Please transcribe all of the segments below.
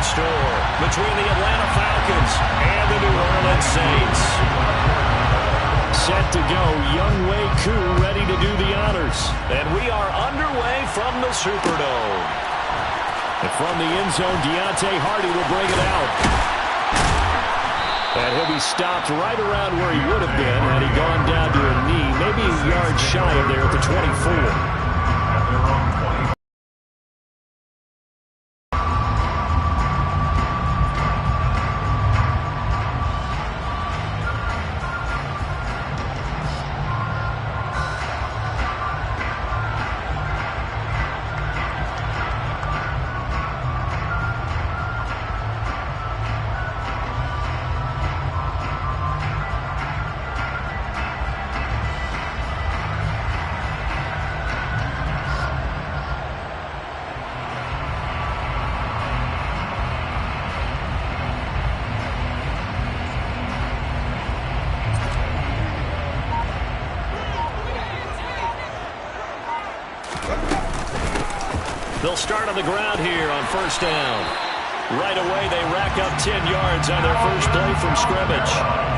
store between the Atlanta Falcons and the New Orleans Saints. Set to go, Younghoe Koo ready to do the honors. And we are underway from the Superdome. And from the end zone, Deontay Hardy will bring it out. And he'll be stopped right around where he would have been had he gone down to a knee, maybe a yard shy of there at the 24. They'll start on the ground here on first down. Right away, they rack up 10 yards on their first play from scrimmage.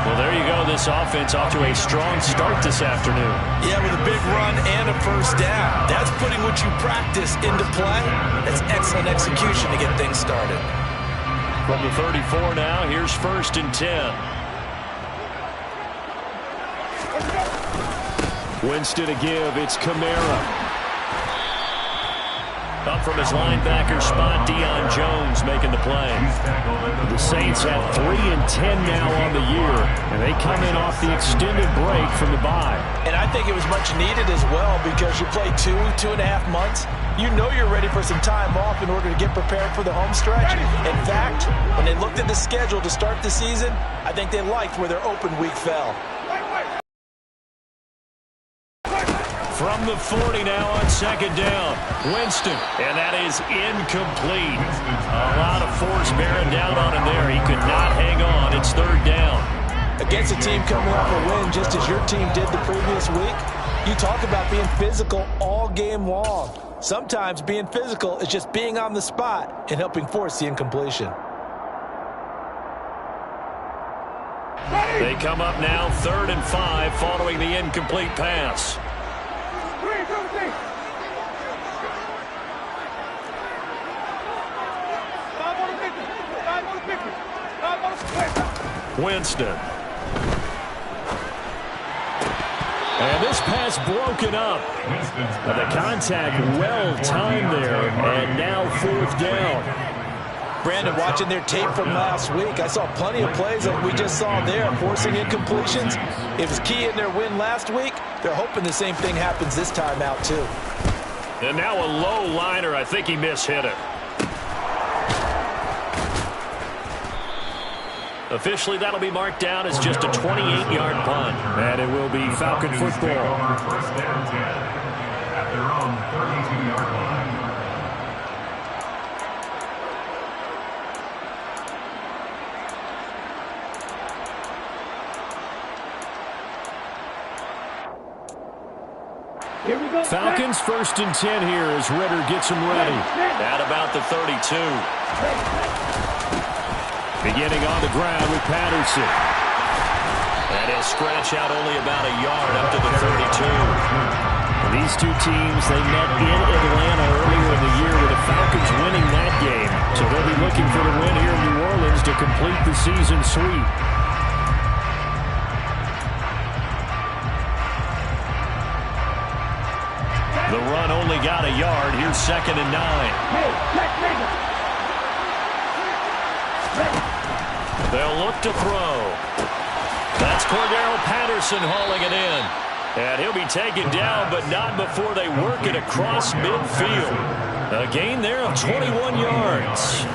Well, there you go. This offense off to a strong start this afternoon. Yeah, with a big run and a first down. That's putting what you practice into play. That's excellent execution to get things started. From the 34 now, here's first and 10. Winston to give. It's Kamara. Up from his linebacker spot, Deion Jones making the play. The Saints have 3 and 10 now on the year, and they come in off the extended break from the bye. And I think it was much needed as well because you play 2.5 months. You know you're ready for some time off in order to get prepared for the home stretch. In fact, when they looked at the schedule to start the season, I think they liked where their open week fell. From the 40 now on second down, Winston, and that is incomplete. A lot of force bearing down on him there. He could not hang on. It's third down. Against a team coming off a win just as your team did the previous week, you talk about being physical all game long. Sometimes being physical is just being on the spot and helping force the incompletion. They come up now, 3rd and 5, following the incomplete pass. Winston. And this pass broken up. But the contact well timed there, and now 4th down. Brandon, watching their tape from last week, I saw plenty of plays like we just saw there, forcing incompletions. It was key in their win last week. They're hoping the same thing happens this time out, too. And now a low liner. I think he mishit it. Officially, that'll be marked down as just a 28-yard punt. And it will be Falcon football. First down 10 at their own 32-yard line. Here we go. Falcons 1st and 10 here as Ritter gets them ready. At about the 32. Beginning on the ground with Patterson. And he'll scratch out only about a yard up to the 32. These two teams, they met in Atlanta earlier in the year with the Falcons winning that game. So they'll be looking for the win here in New Orleans to complete the season sweep. The run only got a yard. Here's 2nd and 9. They'll look to throw. That's Cordero Patterson hauling it in. And he'll be taken down, but not before they work it across midfield. A gain there of 21 yards.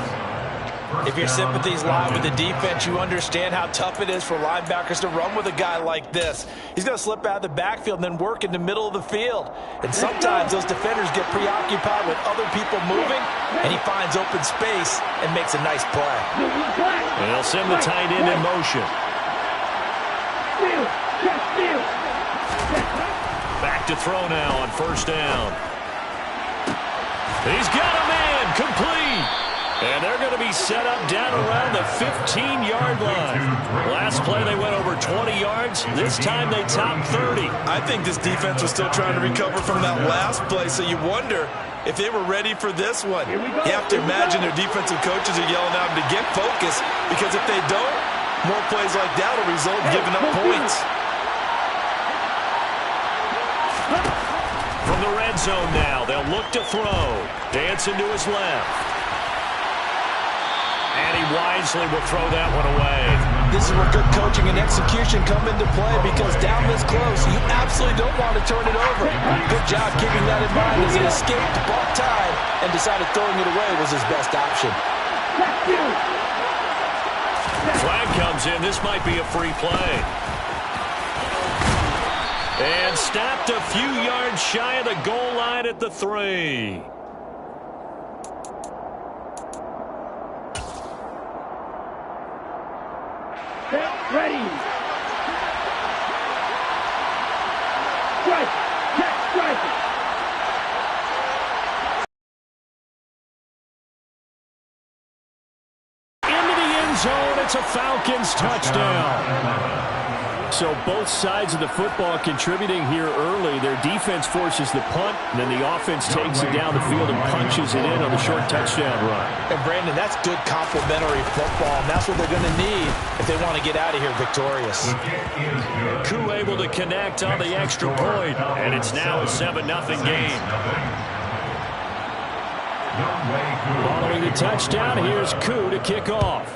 If your sympathies lie with the defense, you understand how tough it is for linebackers to run with a guy like this. He's going to slip out of the backfield and then work in the middle of the field. And sometimes those defenders get preoccupied with other people moving, and he finds open space and makes a nice play. And they'll send the tight end in motion. Back to throw now on first down. He's got a man complete. And they're going to be set up down around the 15-yard line. Last play they went over 20 yards. This time they topped 30. I think this defense was still trying to recover from that last play, so you wonder if they were ready for this one. You have to imagine their defensive coaches are yelling at them to get focused, because if they don't, more plays like that will result in giving up points. From the red zone now, they'll look to throw. Dancing to his left. And he wisely will throw that one away. This is where good coaching and execution come into play, because down this close, you absolutely don't want to turn it over. Good job keeping that in mind as he escaped, bought time, and decided throwing it away was his best option. Flag comes in. This might be a free play. And stopped a few yards shy of the goal line at the 3. Ready. Strike. Catch, strike. Into the end zone. It's a Falcons touchdown. So both sides of the football contributing here early. Their defense forces the punt, and then the offense takes it down the field and punches it in on the short touchdown run. And Brandon, that's good complementary football, and that's what they're going to need if they want to get out of here victorious. Koo able to connect on the extra point, and it's now a 7-0 game. Following the touchdown, here's Koo to kick off.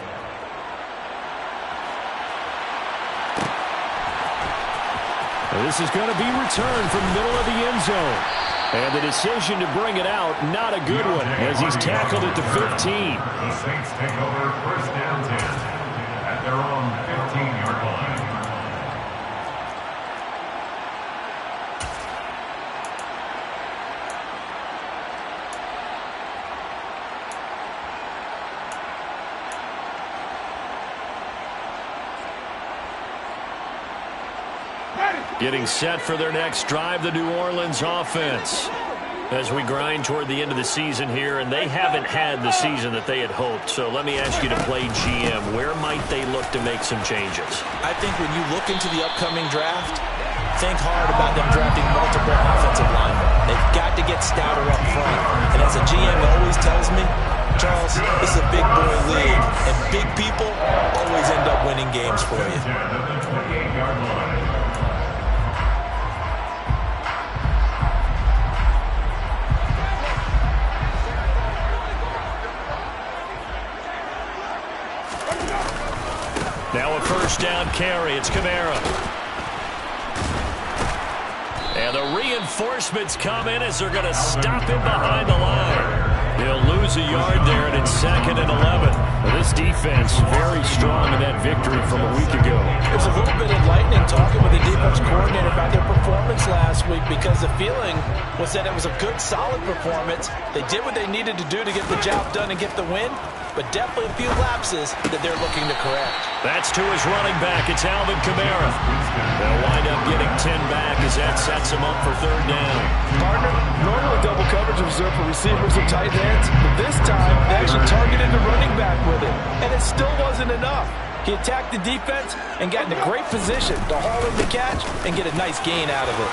This is going to be returned from the middle of the end zone. And the decision to bring it out, not a good one, as he's tackled at the 15. The Saints take over first down 10 at their own 15-yard line. Getting set for their next drive, the New Orleans offense. As we grind toward the end of the season here, and they haven't had the season that they had hoped. So let me ask you to play GM. Where might they look to make some changes? I think when you look into the upcoming draft, think hard about them drafting multiple offensive linemen. They've got to get stouter up front. And as a GM always tells me, Charles, this is a big boy league, and big people always end up winning games for you. Now a first down carry. It's Kamara. And the reinforcements come in as they're going to stop him behind the line. He'll lose a yard there, and it's 2nd and 11. Well, this defense very strong in that victory from a week ago. It was a little bit enlightening talking with the defense coordinator about their performance last week, because the feeling was that it was a good, solid performance. They did what they needed to do to get the job done and get the win, but definitely a few lapses that they're looking to correct. That's to his running back. It's Alvin Kamara. They'll wind up getting 10 back as that sets him up for 3rd down. Partner, normally double coverage is reserved for receivers and tight ends, but this time they actually targeted the running back with it, and it still wasn't enough. He attacked the defense and got in a great position to haul in the catch and get a nice gain out of it.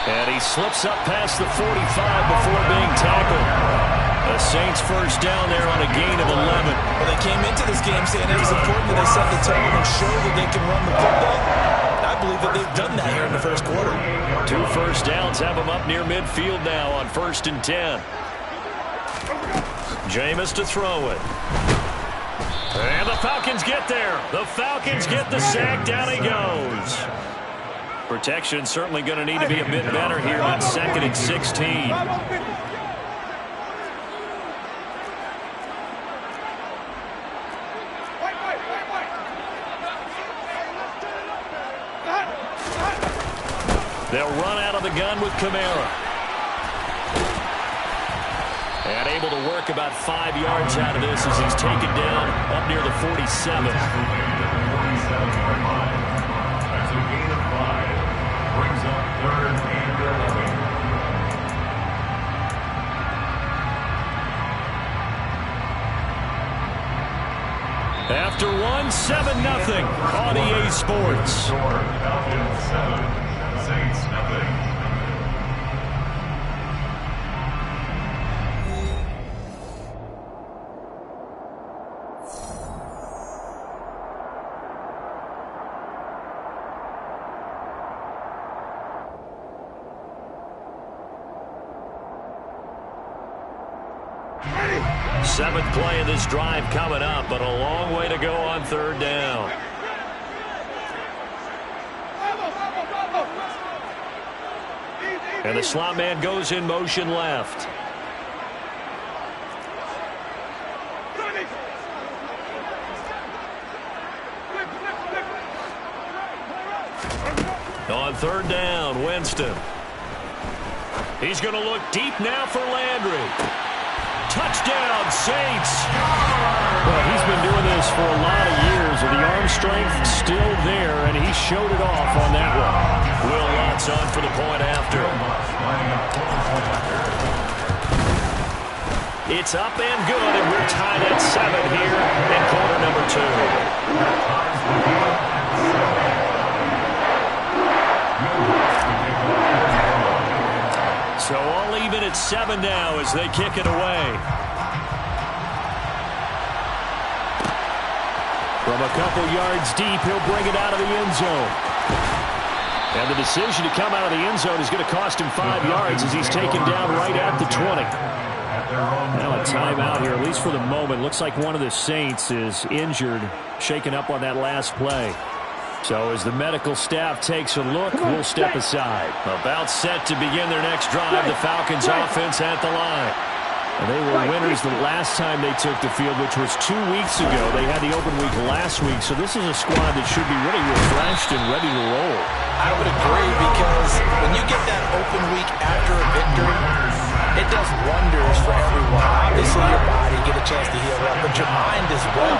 And he slips up past the 45 before being tackled. The Saints first down there on a gain of 11. Well, they came into this game saying it was important that they set the tone and show that they can run the football. I believe that they've done that here in the first quarter. 2 first downs have them up near midfield now on 1st and 10. Jameis to throw it. And the Falcons get there. The Falcons get the sack. Down he goes. Protection certainly going to need to be a bit better here on 2nd and 16. They'll run out of the gun with Kamara. And able to work about 5 yards out of this as he's taken down up near the 47. That's a gain of 5. Brings up 3rd and 11. After one, 7-0 on EA Sports. Score, Falcons 7, Saints nothing. Seventh play of this drive coming up, but a long way to go on third down. And the slot man goes in motion left. On third down, Winston. He's going to look deep now for Landry. Touchdown, Saints. Well, he's been doing this for a lot of years, and the arm strength still there, and he showed it off on that one. Will Lutz on for the point after. It's up and good, and we're tied at 7 here in quarter number 2. So all even at 7 now as they kick it away. From a couple yards deep, he'll bring it out of the end zone. And the decision to come out of the end zone is going to cost him 5 yards as he's taken down right at the 20. Now a timeout here, at least for the moment. Looks like one of the Saints is injured, shaken up on that last play. So as the medical staff takes a look, we'll step aside. About set to begin their next drive, the Falcons offense at the line. And they were winners the last time they took the field, which was 2 weeks ago. They had the open week last week, so this is a squad that should be really refreshed and ready to roll. I would agree, because when you get that open week after a victory, it does wonders for everyone. Obviously, your body get a chance to heal up, but your mind as well.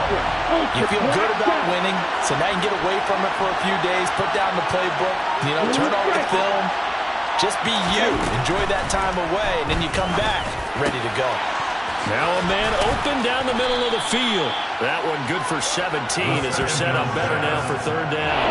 You feel good about winning, so now you can get away from it for a few days, put down the playbook, turn off the film. Just be you. Enjoy that time away, and then you come back ready to go. Now a man open down the middle of the field. That one good for 17 as they're set up better now for third down.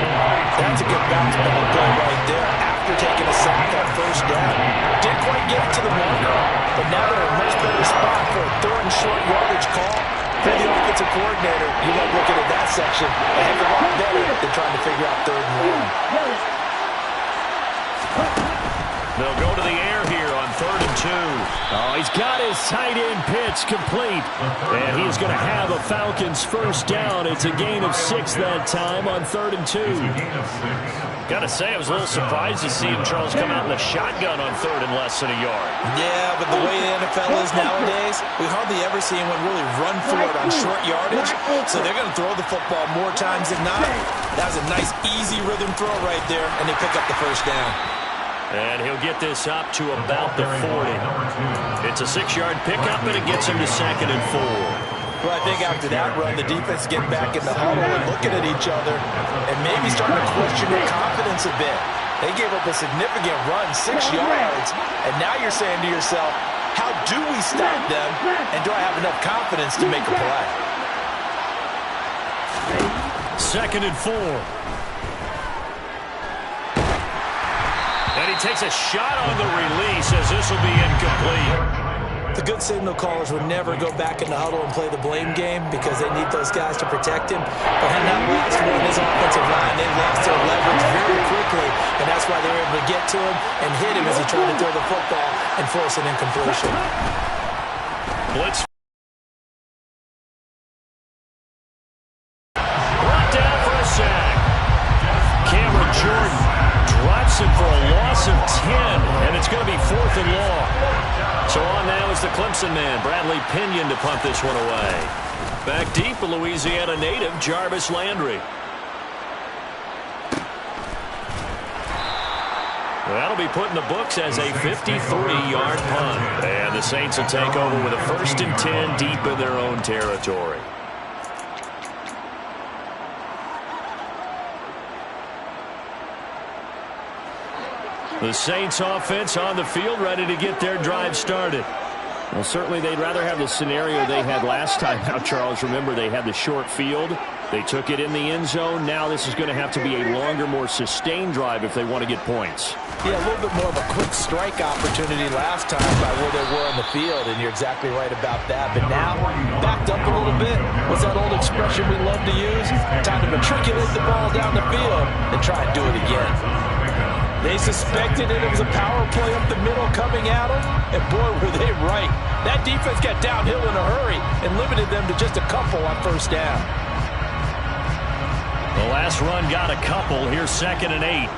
That's a good bounce ball play right there after taking a sack on first down. Didn't quite get it to the marker, but now they're in a much better spot for a third and short yardage call. For the offensive coordinator, you love looking at that section a heck of a lot better than trying to figure out third and long. They'll go to the air here on 3rd and 2. Oh, he's got his tight end pitch complete. And he's going to have a Falcons first down. It's a gain of 6 that time on 3rd and 2. Got to say, I was a little surprised to see him, Charles, come out in the shotgun on 3rd and less than a yard. Yeah, but the way the NFL is nowadays, we hardly ever see anyone really run for it on short yardage. So they're going to throw the football more times than not. That was a nice, easy rhythm throw right there, and they pick up the first down. And he'll get this up to about the 40. It's a 6-yard pickup, and it gets him to 2nd and 4. Well, I think after that run, the defense getting back in the huddle and looking at each other and maybe starting to question their confidence a bit. They gave up a significant run, 6 yards, and now you're saying to yourself, how do we stop them, and do I have enough confidence to make a play? 2nd and 4. And he takes a shot on the release as this will be incomplete. The good signal callers would never go back in the huddle and play the blame game because they need those guys to protect him. But in that last one, his offensive line, they lost their leverage very quickly, and that's why they were able to get to him and hit him as he tried to throw the football and force an incompletion. Blitz. Brought down for a sack. Cameron Jordan drops him for a loss of 10, and it's going to be 4th and long. So on now is the Clemson man, Bradley Pinion, to punt this one away. Back deep, a Louisiana native, Jarvis Landry. That'll be put in the books as a 53-yard punt. And the Saints will take over with a 1st and 10 deep in their own territory. The Saints offense on the field, ready to get their drive started. Well, certainly they'd rather have the scenario they had last time out, Charles. Remember, they had the short field. They took it in the end zone. Now this is going to have to be a longer, more sustained drive if they want to get points. Yeah, a little bit more of a quick strike opportunity last time by where they were on the field, and you're exactly right about that. But now, backed up a little bit. What's that old expression we love to use? Time to matriculate the ball down the field and try and do it again. They suspected it was a power play up the middle coming at them, and boy, were they right. That defense got downhill in a hurry and limited them to just a couple on first down. The last run got a couple. Here's 2nd and 8.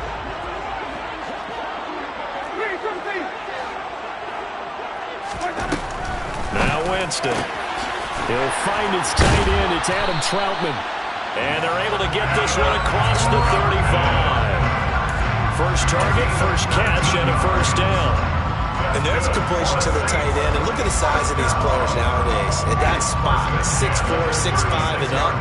Now Winston. He'll find his tight end. It's Adam Troutman. And they're able to get this one across the 35. First target, first catch, and a first down. And there's a completion to the tight end. And look at the size of these players nowadays. At that spot, 6'4", 6'5", and up.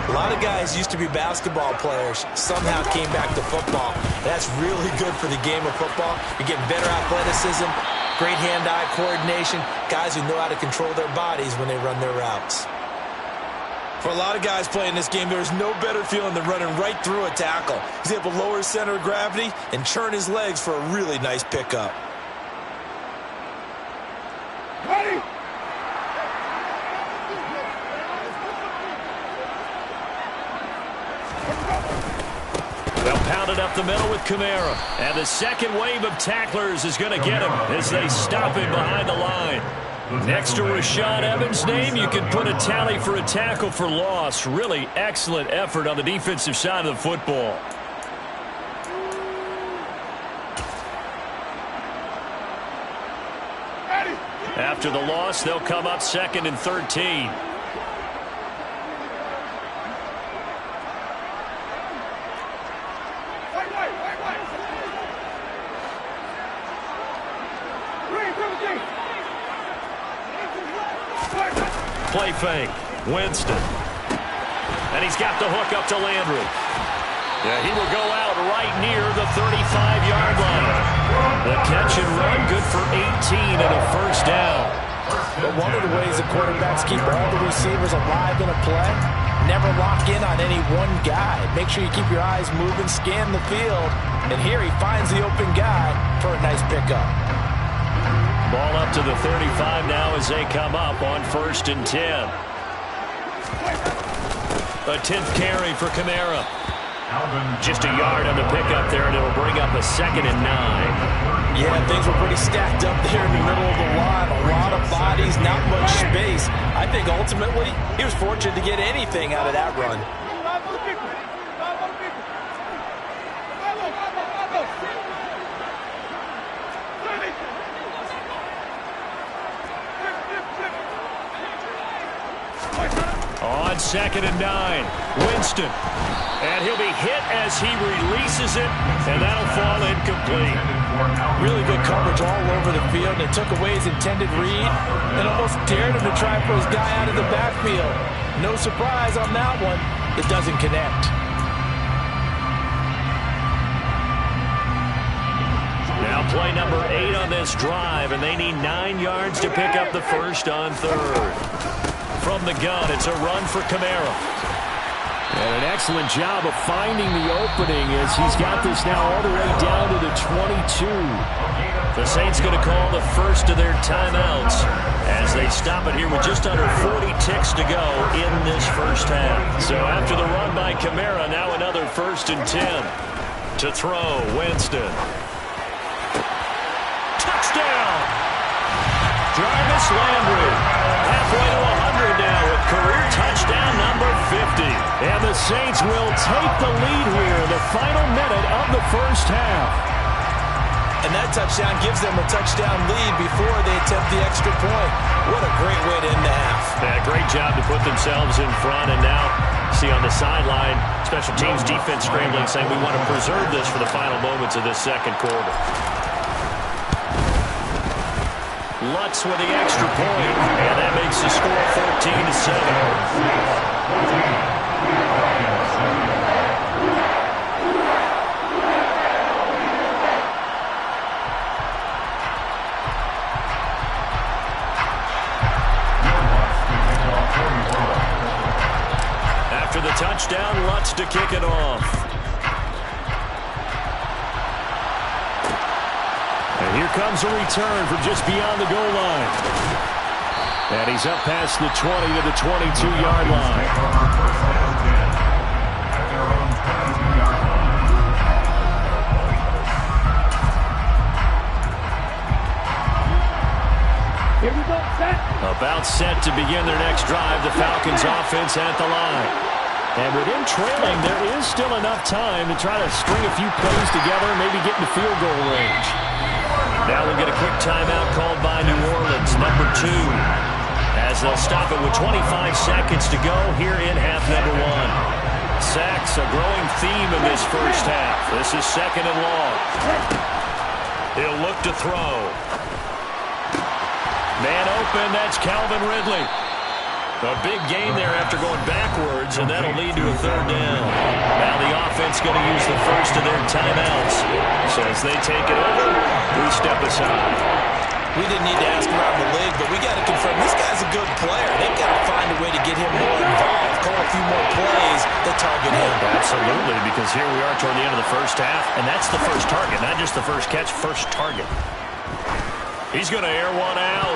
A lot of guys used to be basketball players, somehow came back to football. That's really good for the game of football. You're getting better athleticism, great hand-eye coordination, guys who know how to control their bodies when they run their routes. For a lot of guys playing this game, there's no better feeling than running right through a tackle. He's able to lower his center of gravity and churn his legs for a really nice pickup. Ready? They'll pound it up the middle with Kamara. And the second wave of tacklers is going to get him as they stop him behind the line. Next to Rashad Evans' name, you can put a tally for a tackle for loss. Really excellent effort on the defensive side of the football. After the loss, they'll come up 2nd and 13. Play fake. Winston. And he's got the hook up to Landry. Yeah, he will go out right near the 35-yard line. The catch and run, good for 18 and a first down. But one of the ways the quarterbacks keep all the receivers alive in a play, never lock in on any one guy. Make sure you keep your eyes moving, scan the field. And here he finds the open guy for a nice pickup. Ball up to the 35 now as they come up on 1st and 10. A 10th carry for Kamara. Just a yard on the pickup there, and it'll bring up a 2nd and 9. Yeah, things were pretty stacked up there in the middle of the line. A lot of bodies, not much space. I think ultimately he was fortunate to get anything out of that run. On 2nd and 9, Winston. And he'll be hit as he releases it, and that'll fall incomplete. Really good coverage all over the field. They took away his intended read and almost dared him to try for his guy out of the backfield. No surprise on that one. It doesn't connect. Now play number 8 on this drive, and they need 9 yards to pick up the first on 3rd. From the gun, it's a run for Kamara. And an excellent job of finding the opening as he's got this now all the way down to the 22. The Saints going to call the first of their timeouts as they stop it here with just under 40 ticks to go in this first half. So after the run by Kamara, now another 1st and 10. To throw, Winston. Touchdown! Jarvis Landry. Halfway to 100 now with career touchdown number 50. And the Saints will take the lead here in the final minute of the first half. And that touchdown gives them a touchdown lead before they attempt the extra point. What a great way to end the half. Yeah, great job to put themselves in front. And now, see on the sideline, special teams defense scrambling, saying we want to preserve this for the final moments of this second quarter. Lutz with the extra point, and that makes the score 14-7. the touchdown, Lutz to kick it off. And here comes a return from just beyond the goal line. And he's up past the 20 to the 22-yard line. At their own 22-yard line. Here we go, set. About set to begin their next drive, the Falcons offense at the line. And with him trailing, there is still enough time to try to string a few plays together and maybe get in the field goal range. Now we'll get a quick timeout called by New Orleans, number 2, as they'll stop it with 25 seconds to go here in half number 1. Sacks, a growing theme in this first half. This is second and long. He'll look to throw. Man open, that's Calvin Ridley. A big gain there after going backwards, and that'll lead to a third down. Now the offense going to use the first of their timeouts. So as they take it over, we step aside. We didn't need to ask around the league, but we got to confirm this guy's a good player. They've got to find a way to get him more involved, call a few more plays that target him. Absolutely, because here we are toward the end of the first half, and that's the first target, not just the first catch, first target. He's going to air one out.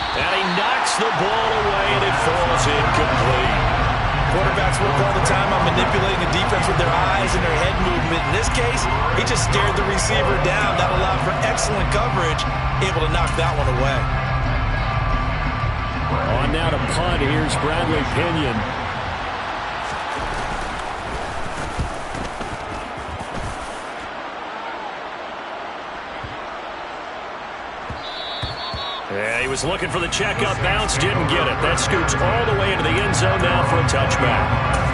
And he knocks the ball away, and it falls incomplete. Quarterbacks work all the time on manipulating the defense with their eyes and their head movement. In this case, he just stared the receiver down. That allowed for excellent coverage, able to knock that one away. On now to punt. Here's Bradley Pinion. Yeah, he was looking for the checkup bounce, didn't get it. That scoots all the way into the end zone now for a touchback.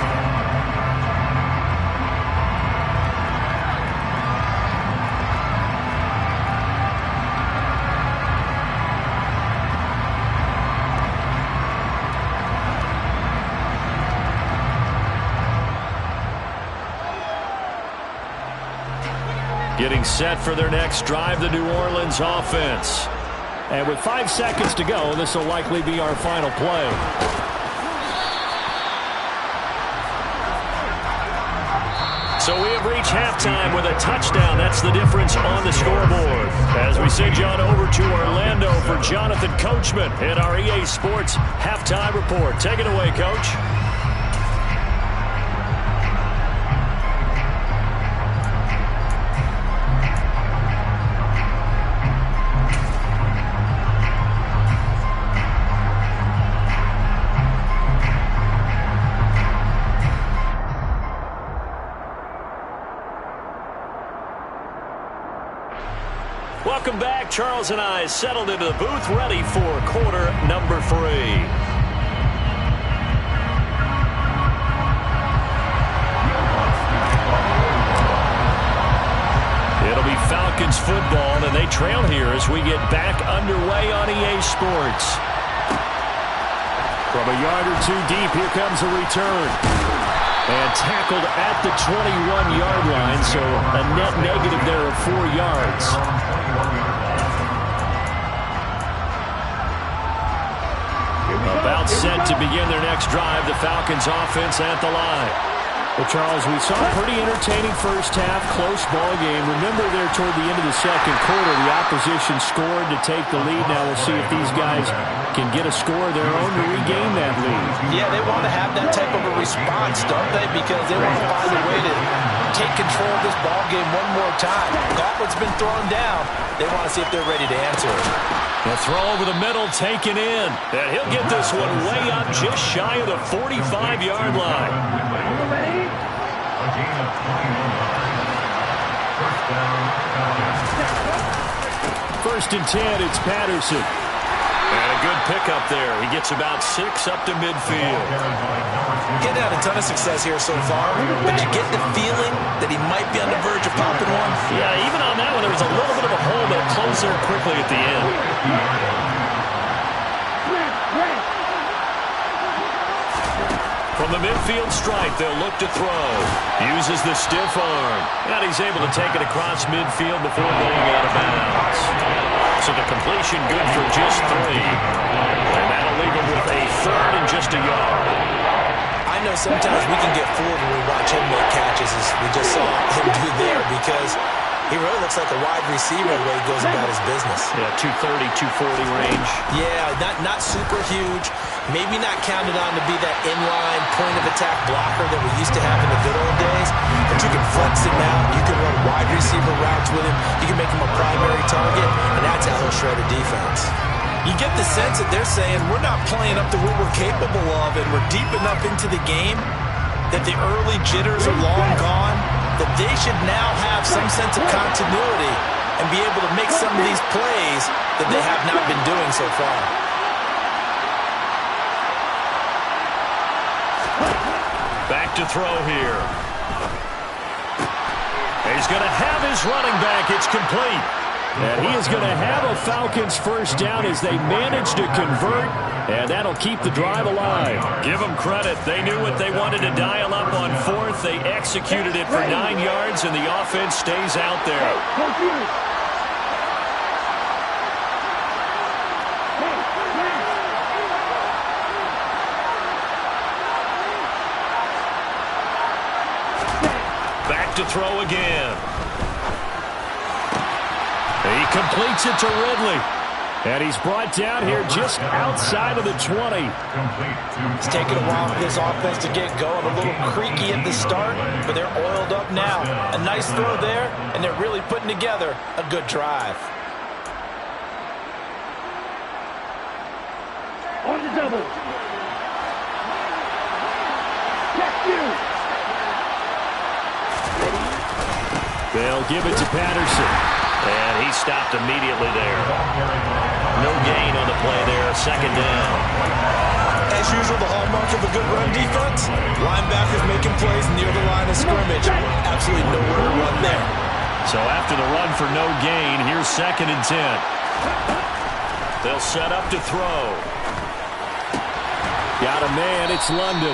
Getting set for their next drive, the New Orleans offense. And with 5 seconds to go, this will likely be our final play. So we have reached halftime with a touchdown. That's the difference on the scoreboard. As we send you on over to Orlando for Jonathan Coachman in our EA Sports halftime report. Take it away, Coach. Welcome back. Charles and I settled into the booth, ready for quarter number 3. It'll be Falcons football, and they trail here as we get back underway on EA Sports. From a yard or two deep, here comes a return. And tackled at the 21-yard line, so a net negative there of 4 yards. About set to begin their next drive, the Falcons offense at the line. Well, Charles, we saw a pretty entertaining first half, close ball game. Remember there toward the end of the second quarter, the opposition scored to take the lead. Now we'll see if these guys can get a score of their own to regain that lead. Yeah, they want to have that type of a response, don't they? Because they want to find a way to take control of this ball game one more time. Gauntlet's been thrown down. They want to see if they're ready to answer it. The throw over the middle taken in. And he'll get this one way up just shy of the 45-yard line. A gain of 21 yards. First down, Falcons. First and 10, it's Patterson. And a good pickup there. He gets about 6 up to midfield. Getting had a ton of success here so far, but you get the feeling that he might be on the verge of popping one. Yeah, even on that one, there was a little bit of a hole that closed there quickly at the end. From the midfield stripe, they'll look to throw. Uses the stiff arm. And he's able to take it across midfield before going out of bounds. So the completion good for just 3. And that'll leave him with a third and just a yard. I know know sometimes we can get fooled when we watch him make catches, as we just saw him do there, because he really looks like a wide receiver the way he goes about his business. Yeah, 230, 240 range. Yeah, not super huge. Maybe not counted on to be that inline point-of-attack blocker that we used to have in the good old days. But you can flex him out. You can run wide receiver routes with him. You can make him a primary target, and that's how he'll shred a defense. You get the sense that they're saying we're not playing up to what we're capable of, and we're deep enough into the game that the early jitters are long gone, that they should now have some sense of continuity and be able to make some of these plays that they have not been doing so far. Back to throw here. He's going to have his running back. It's complete. And he is going to have a Falcons first down as they manage to convert, and that'll keep the drive alive. Give them credit. They knew what they wanted to dial up on fourth. They executed it for 9 yards, and the offense stays out there. Back to throw again. He completes it to Ridley. And he's brought down here just outside of the 20. It's taken a while for this offense to get going. A little creaky at the start, but they're oiled up now. A nice throw there, and they're really putting together a good drive. On the double. Check you. They'll give it to Patterson. And he stopped immediately there. No gain on the play there. Second down. As usual, the hallmark of a good run defense, linebackers making plays near the line of scrimmage. Absolutely nowhere to run there. So after the run for no gain, here's 2nd and 10. They'll set up to throw. Got a man. It's London.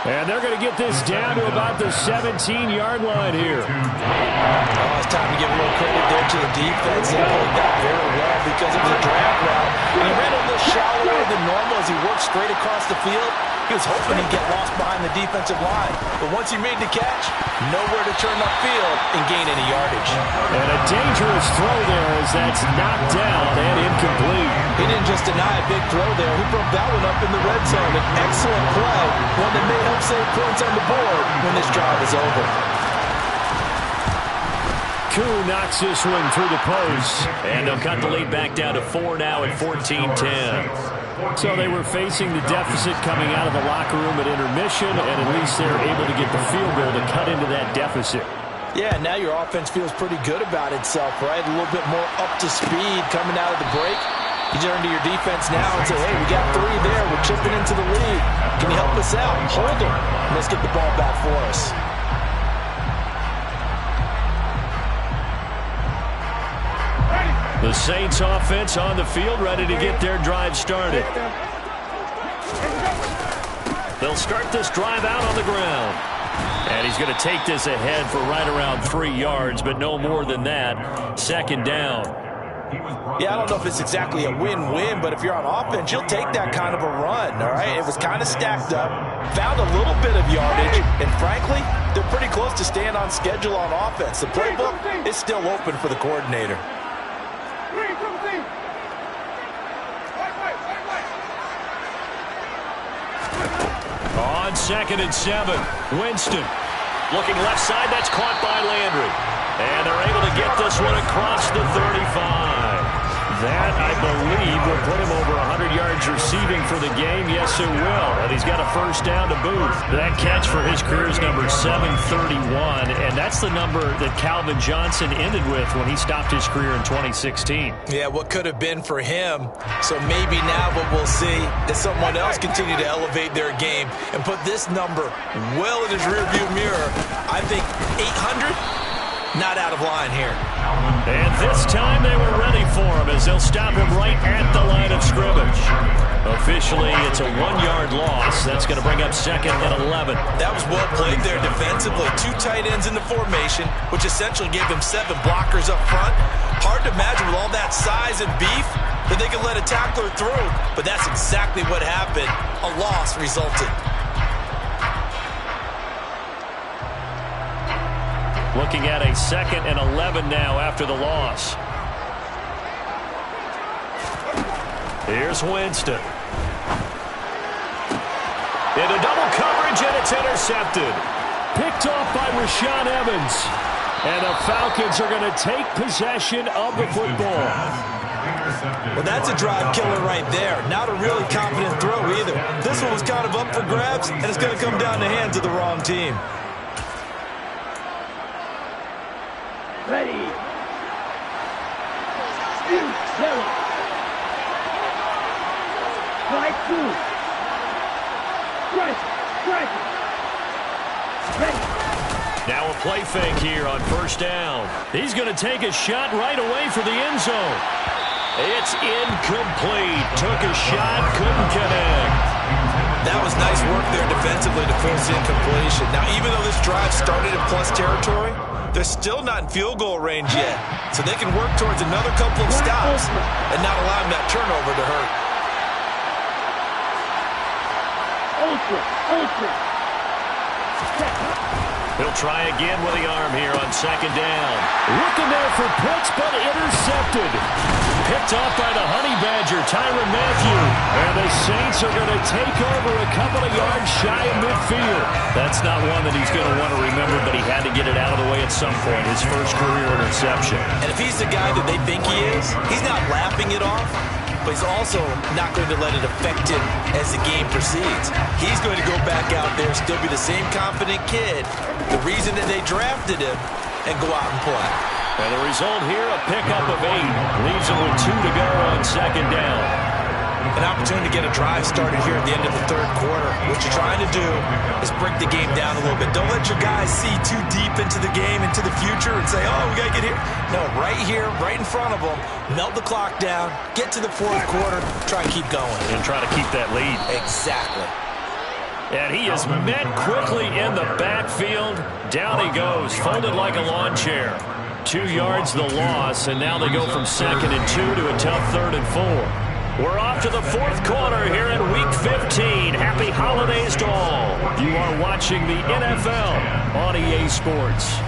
And they're going to get this down to about the 17-yard line here. Oh, it's time to give a little credit there to the defense. They played that very well because it was a drag route. And he ran a little shallower than normal as he worked straight across the field. He was hoping he'd get lost behind the defensive line. But once he made the catch, nowhere to turn upfield and gain any yardage. And a dangerous throw there as that's knocked down and incomplete. He didn't just deny a big throw there. He broke that one up in the red zone. An excellent play, one that may help save points on the board when this drive is over. Koo knocks this one through the post. And they'll cut the lead back down to 4 now at 14-10. So they were facing the deficit coming out of the locker room at intermission, and at least they're able to get the field goal to cut into that deficit. Yeah, now your offense feels pretty good about itself, right? A little bit more up to speed coming out of the break. You turn to your defense now and say, hey, we got 3 there. We're chipping into the lead. Can you help us out? Hold them. Let's get the ball back for us. The Saints offense on the field, ready to get their drive started. They'll start this drive out on the ground. And he's going to take this ahead for right around 3 yards, but no more than that. 2nd down. Yeah, I don't know if it's exactly a win-win, but if you're on offense, you'll take that kind of a run, all right? It was kind of stacked up, found a little bit of yardage, and frankly, they're pretty close to staying on schedule on offense. The playbook is still open for the coordinator. On 2nd and 7, Winston looking left side. That's caught by Landry. And they're able to get this one across the 35. That, I believe, will put him over 100 yards receiving for the game. Yes, it will. And he's got a first down to boot. That catch for his career is number 731, and that's the number that Calvin Johnson ended with when he stopped his career in 2016. Yeah, what could have been for him. So maybe now what we'll see is someone else continue to elevate their game and put this number well in his rearview mirror. I think 800, not out of line here. And this time they were ready for him as they'll stop him right at the line of scrimmage. Officially, it's a 1-yard loss. That's going to bring up 2nd and 11. That was well played there defensively. 2 tight ends in the formation, which essentially gave him 7 blockers up front. Hard to imagine with all that size and beef that they could let a tackler through, but that's exactly what happened. A loss resulted. Looking at a 2nd and 11 now after the loss. Here's Winston. Into double coverage, and it's intercepted. Picked off by Rashaan Evans. And the Falcons are going to take possession of the football. Well, that's a drive killer right there. Not a really confident throw either. This one was kind of up for grabs, and it's going to come down the hands of the wrong team. Ready. Shoot. Zero. Strike 2. Strike. Ready. Now a play fake here on 1st down. He's going to take a shot right away for the end zone. It's incomplete. Took a shot, couldn't connect. That was nice work there defensively to force the incompletion. Now, even though this drive started in plus territory, they're still not in field goal range yet. So they can work towards another couple of stops and not allowing that turnover to hurt. Ultra. He'll try again with the arm here on 2nd down. Looking there for Pitts, but intercepted. Picked off by the Honey Badger, Tyrann Mathieu. And the Saints are going to take over a couple of yards shy of midfield. That's not one that he's going to want to remember, but he had to get it out of the way at some point. His first career interception. And if he's the guy that they think he is, he's not laughing it off. But he's also not going to let it affect him as the game proceeds. He's going to go back out there, still be the same confident kid, the reason that they drafted him, and go out and play. And the result here, a pickup of 8. Leaves him with 2 to go on 2nd down. An opportunity to get a drive started here at the end of the 3rd quarter. What you're trying to do is break the game down a little bit. Don't let your guys see too deep into the game, into the future, and say, oh, we got to get here. No, right here, right in front of them, melt the clock down, get to the 4th quarter, try and keep going. And try to keep that lead. Exactly. And he is met quickly in the backfield. Down he goes, folded like a lawn chair. 2 yards the loss, and now they go from 2nd and 2 to a tough 3rd and 4. We're off to the 4th quarter here in Week 15. Happy holidays to all. You are watching the NFL on EA Sports.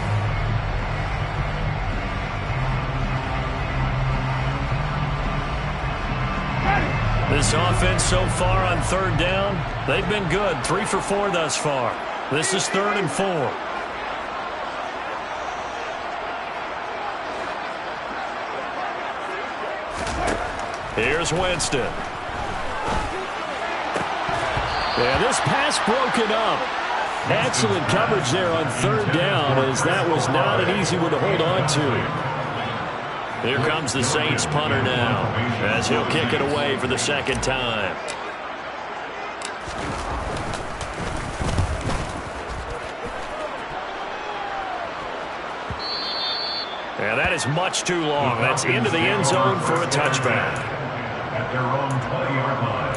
This offense so far on 3rd down, they've been good. 3 for 4 thus far. This is 3rd and 4. Here's Winston. And this pass broken up. Excellent coverage there on 3rd down, as that was not an easy one to hold on to. Here comes the Saints punter now, as he'll kick it away for the 2nd time. And that is much too long. That's into the end zone for a touchback. At their own 20-yard line.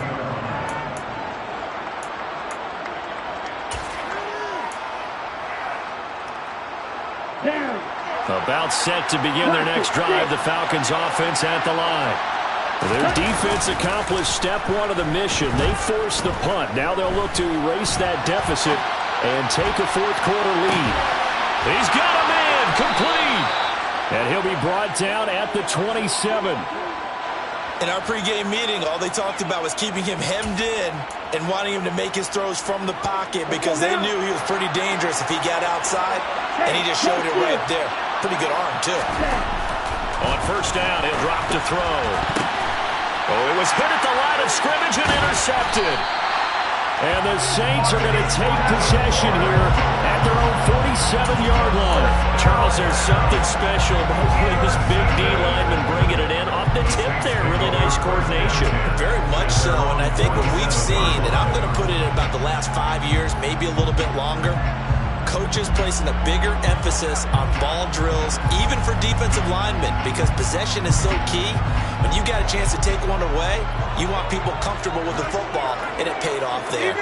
About set to begin their next drive, the Falcons offense at the line. Their defense accomplished step 1 of the mission. They forced the punt. Now they'll look to erase that deficit and take a 4th quarter lead. He's got a man, complete. And he'll be brought down at the 27. In our pregame meeting, all they talked about was keeping him hemmed in and wanting him to make his throws from the pocket because they knew he was pretty dangerous if he got outside, and he just showed it right there. Pretty good arm, too. On 1st down, he'll drop to throw. Oh, it was hit at the line of scrimmage and intercepted. And the Saints are going to take possession here at their own 47-yard line. Charles, there's something special about this big D lineman bringing it in. Off the tip there, really nice coordination. Very much so, and I think what we've seen, and I'm going to put it in about the last 5 years, maybe a little bit longer, coaches placing a bigger emphasis on ball drills, even for defensive linemen, because possession is so key. When you got a chance to take one away, you want people comfortable with the football, and it paid off there.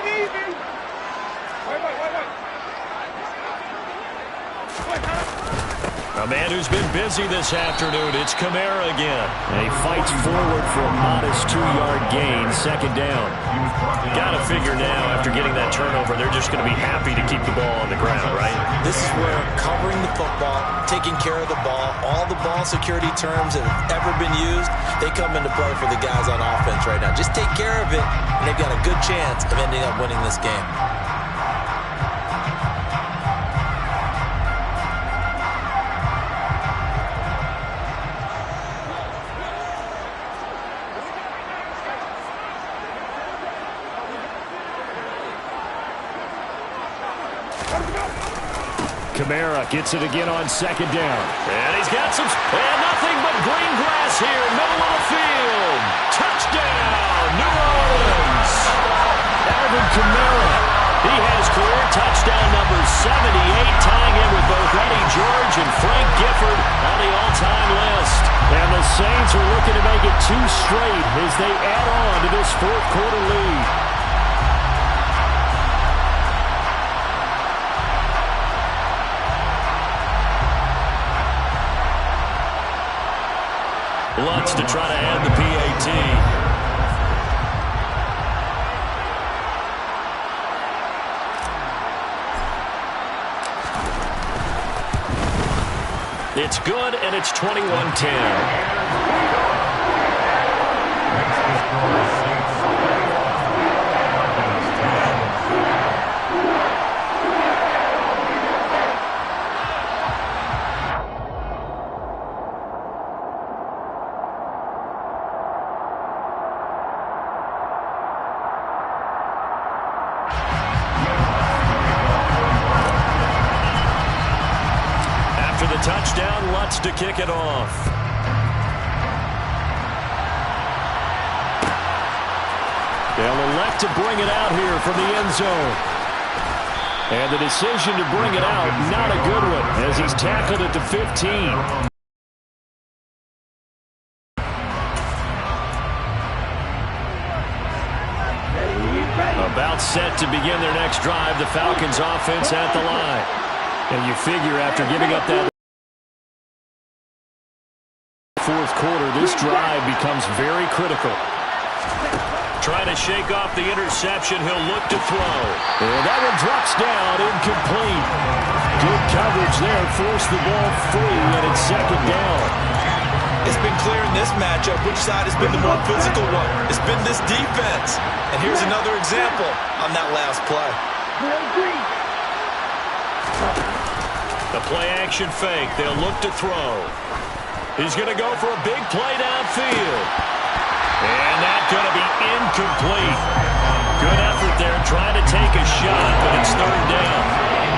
A man who's been busy this afternoon, it's Kamara again. And he fights forward for a modest 2-yard gain, second down. Got to figure now, after getting that turnover, they're just going to be happy to keep the ball on the ground, right? This is where covering the football, taking care of the ball, all the ball security terms that have ever been used, they come into play for the guys on offense right now. Just take care of it, and they've got a good chance of ending up winning this game. Kamara gets it again on second down. And he's got some, and nothing but green grass here, middle of the field. Touchdown, New Orleans. Alvin Kamara. He has career touchdown number 78, tying in with both Eddie George and Frank Gifford on the all-time list. And the Saints are looking to make it 2 straight as they add on to this fourth quarter lead. Lutz to try to add the PAT. It's good, and it's 21-10. Touchdown, Lutz to kick it off. They'll elect to bring it out here from the end zone. And the decision to bring it out, not a good one, as he's tackled at the 15. About set to begin their next drive, the Falcons offense at the line. And you figure after giving up that fourth quarter, this drive becomes very critical. Trying to shake off the interception, he'll look to throw. And that one drops down, incomplete. Good coverage there, forced the ball free, and it's second down. It's been clear in this matchup which side has been the more physical one. It's been this defense. And here's another example on that last play. The play-action fake. They'll look to throw. He's going to go for a big play downfield. And that's going to be incomplete. Good effort there trying to take a shot, but it's third down.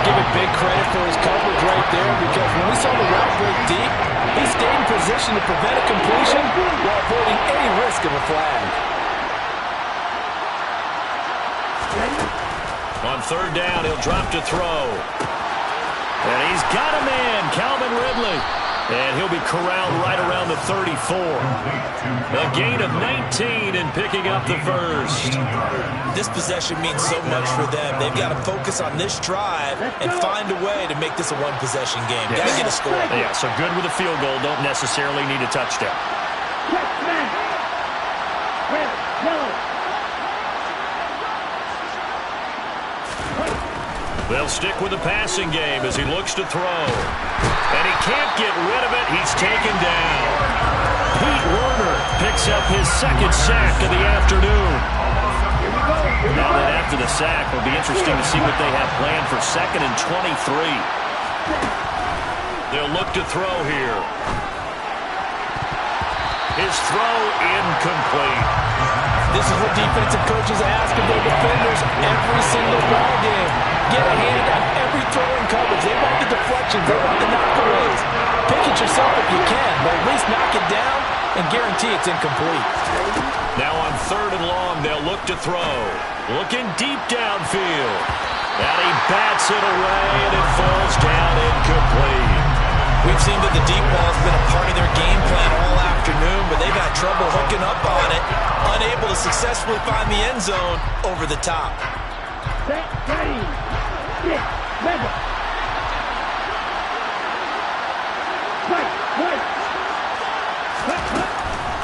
Give it big credit for his coverage right there, because when we saw the route break deep, he stayed in position to prevent a completion while avoiding any risk of a flag. On third down, he'll drop to throw. And he's got a man, Calvin Ridley. And he'll be corralled right around the 34. A gain of 19 and picking up the first. This possession means so much for them. They've got to focus on this drive and find a way to make this a one-possession game. Got to get a score. Yeah, so good with a field goal. Don't necessarily need a touchdown. They'll stick with the passing game as he looks to throw. And he can't get rid of it. He's taken down. Pete Werner picks up his second sack of the afternoon. Now that after the sack, it'll be interesting to see what they have planned for 2nd and 23. They'll look to throw here. His throw incomplete. This is what defensive coaches ask of their defenders every single ball game. Get a hand on every throw in coverage. They want the deflections. They want the knockaways. Pick it yourself if you can, but at least knock it down and guarantee it's incomplete. Now on 3rd and long, they'll look to throw. Looking deep downfield. And he bats it away, and it falls down incomplete. We've seen that the deep ball has been a part of their game plan all afternoon, but they've had trouble hooking up on it, unable to successfully find the end zone over the top.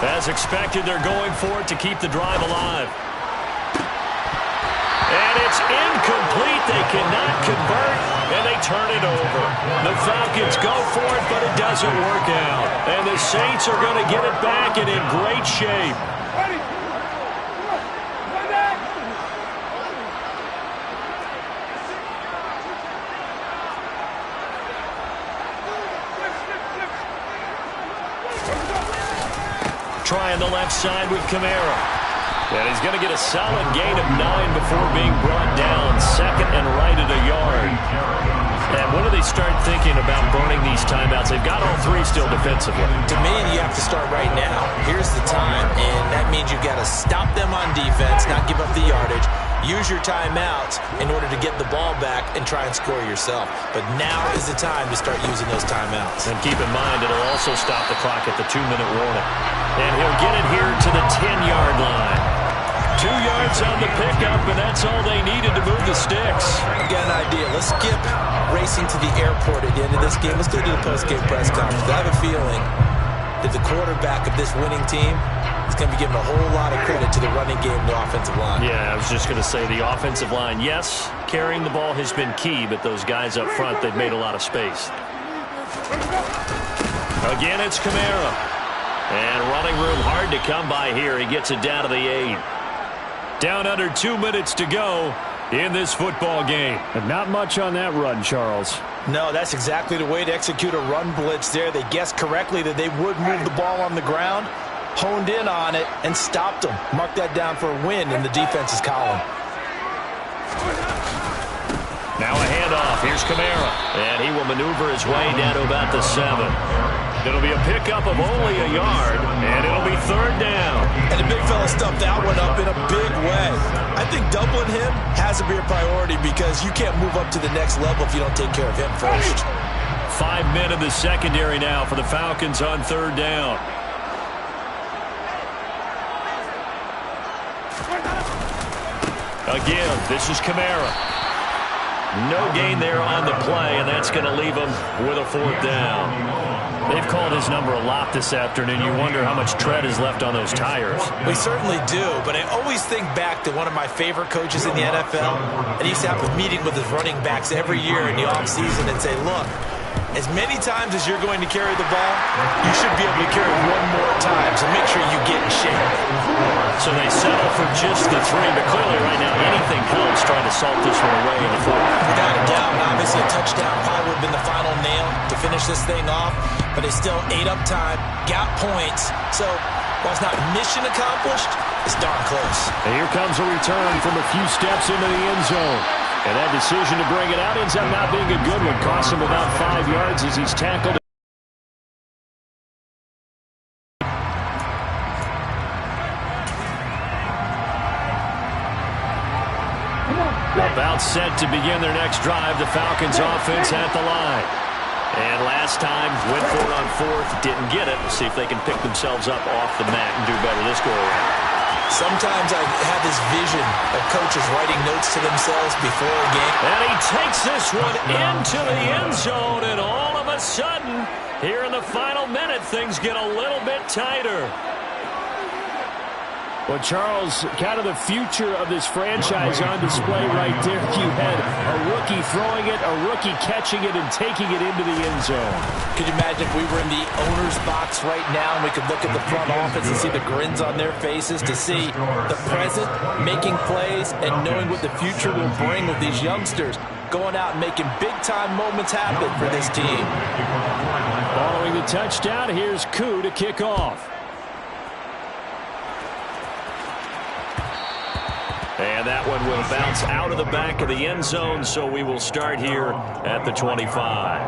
As expected, they're going for it to keep the drive alive. And it's incomplete. They cannot convert, and they turn it over. The Falcons go for it, but it doesn't work out. And the Saints are going to get it back and in great shape. Trying the left side with Kamara. And he's going to get a solid gain of 9 before being brought down. Second and right at a yard. And when do they start thinking about burning these timeouts? They've got all 3 still defensively. To me, you have to start right now. Here's the time, and that means you've got to stop them on defense, not give up the yardage. Use your timeouts in order to get the ball back and try and score yourself. But now is the time to start using those timeouts. And keep in mind, it'll also stop the clock at the 2-minute warning. And he'll get it here to the 10-yard line. 2 yards on the pickup, and that's all they needed to move the sticks. I've got an idea. Let's skip racing to the airport at the end of this game. Let's go to the post-game press conference. I have a feeling that the quarterback of this winning team is going to be given a whole lot of credit to the running game and the offensive line. Yeah, I was just going to say the offensive line, yes, carrying the ball has been key, but those guys up front, they've made a lot of space. Again, it's Kamara. And running room hard to come by here. He gets it down to the 8. Down under 2 minutes to go in this football game. And not much on that run, Charles. No, that's exactly the way to execute a run blitz there. They guessed correctly that they would move the ball on the ground, honed in on it, and stopped them. Mark that down for a win in the defense's column. Now a handoff. Here's Kamara. And he will maneuver his way down to about the 7. It'll be a pickup of only a yard, and it'll be 3rd down. And the big fella stuffed that one up in a big way. I think doubling him has to be a priority because you can't move up to the next level if you don't take care of him first. 5 men in the secondary now for the Falcons on 3rd down. Again, this is Kamara. No gain there on the play, and that's going to leave him with a 4th down. They've called his number a lot this afternoon. You wonder how much tread is left on those tires. We certainly do, but I always think back to one of my favorite coaches in the NFL, and he used to have a meeting with his running backs every year in the offseason and say, look, as many times as you're going to carry the ball, you should be able to carry one more time, so make sure you get in shape. So they settle for just the 3, but clearly right now anything helps trying to salt this one away in the 4th. Without a doubt, obviously a touchdown probably would have been the final nail to finish this thing off, but they still ate up time, got points, so while it's not mission accomplished, it's darn close. And here comes a return from a few steps into the end zone. And that decision to bring it out ends up not being a good one. Cost him about 5 yards as he's tackled. About set to begin their next drive. The Falcons offense at the line. And last time, went for it on 4th, didn't get it. We'll see if they can pick themselves up off the mat and do better this go-around. Sometimes I have this vision of coaches writing notes to themselves before a game. And he takes this one into the end zone, and all of a sudden, here in the final minute, things get a little bit tighter. Well, Charles, kind of the future of this franchise on display right there. You had a rookie throwing it, a rookie catching it, and taking it into the end zone. Could you imagine if we were in the owner's box right now and we could look at the front office and see the grins on their faces, to see the present making plays and knowing what the future will bring with these youngsters going out and making big-time moments happen for this team. Following the touchdown, here's Koo to kick off. And that one will bounce out of the back of the end zone, so we will start here at the 25.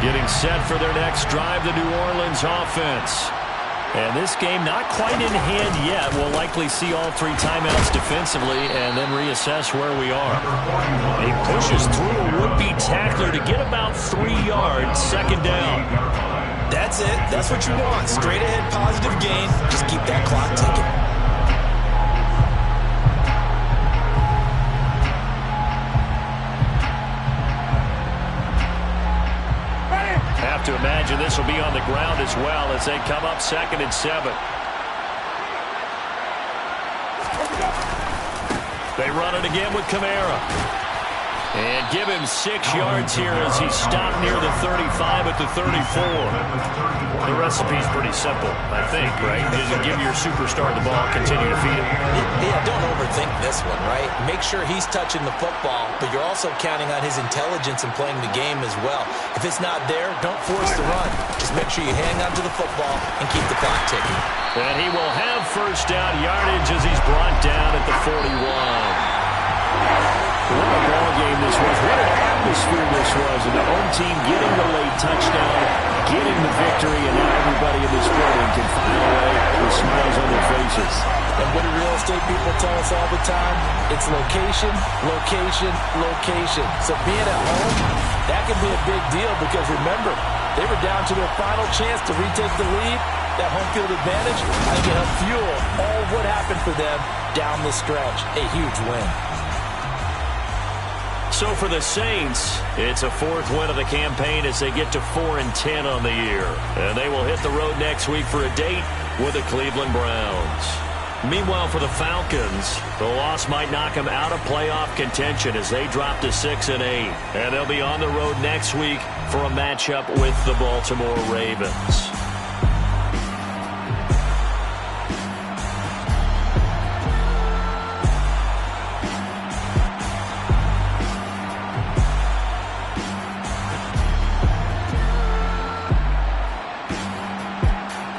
Getting set for their next drive, the New Orleans offense. And this game not quite in hand yet. We'll likely see all 3 timeouts defensively and then reassess where we are. He pushes through a would-be tackler to get about 3 yards, 2nd down. That's it. That's what you want. Straight ahead positive gain. Just keep that clock ticking. Have to imagine this will be on the ground as well as they come up 2nd and 7. They run it again with Kamara. And give him 6 yards here as he stopped near the 35 at the 34. The recipe's pretty simple, I think, right? Just give your superstar the ball, continue to feed him. Yeah, don't overthink this one, right? Make sure he's touching the football, but you're also counting on his intelligence in playing the game as well. If it's not there, don't force the run. Just make sure you hang on to the football and keep the clock ticking. And he will have first down yardage as he's brought down at the 41. What a ball game this was. What an atmosphere this was. And the home team getting the late touchdown, getting the victory, and now everybody in this building can file away with smiles on their faces. And what do real estate people tell us all the time? It's location, location, location. So being at home, that can be a big deal because remember, they were down to their final chance to retake the lead. That home field advantage, I think it helped fuel all of what happened for them down the stretch. A huge win. So for the Saints, it's a 4th win of the campaign as they get to 4-10 on the year. And they will hit the road next week for a date with the Cleveland Browns. Meanwhile, for the Falcons, the loss might knock them out of playoff contention as they drop to 6-8. And they'll be on the road next week for a matchup with the Baltimore Ravens.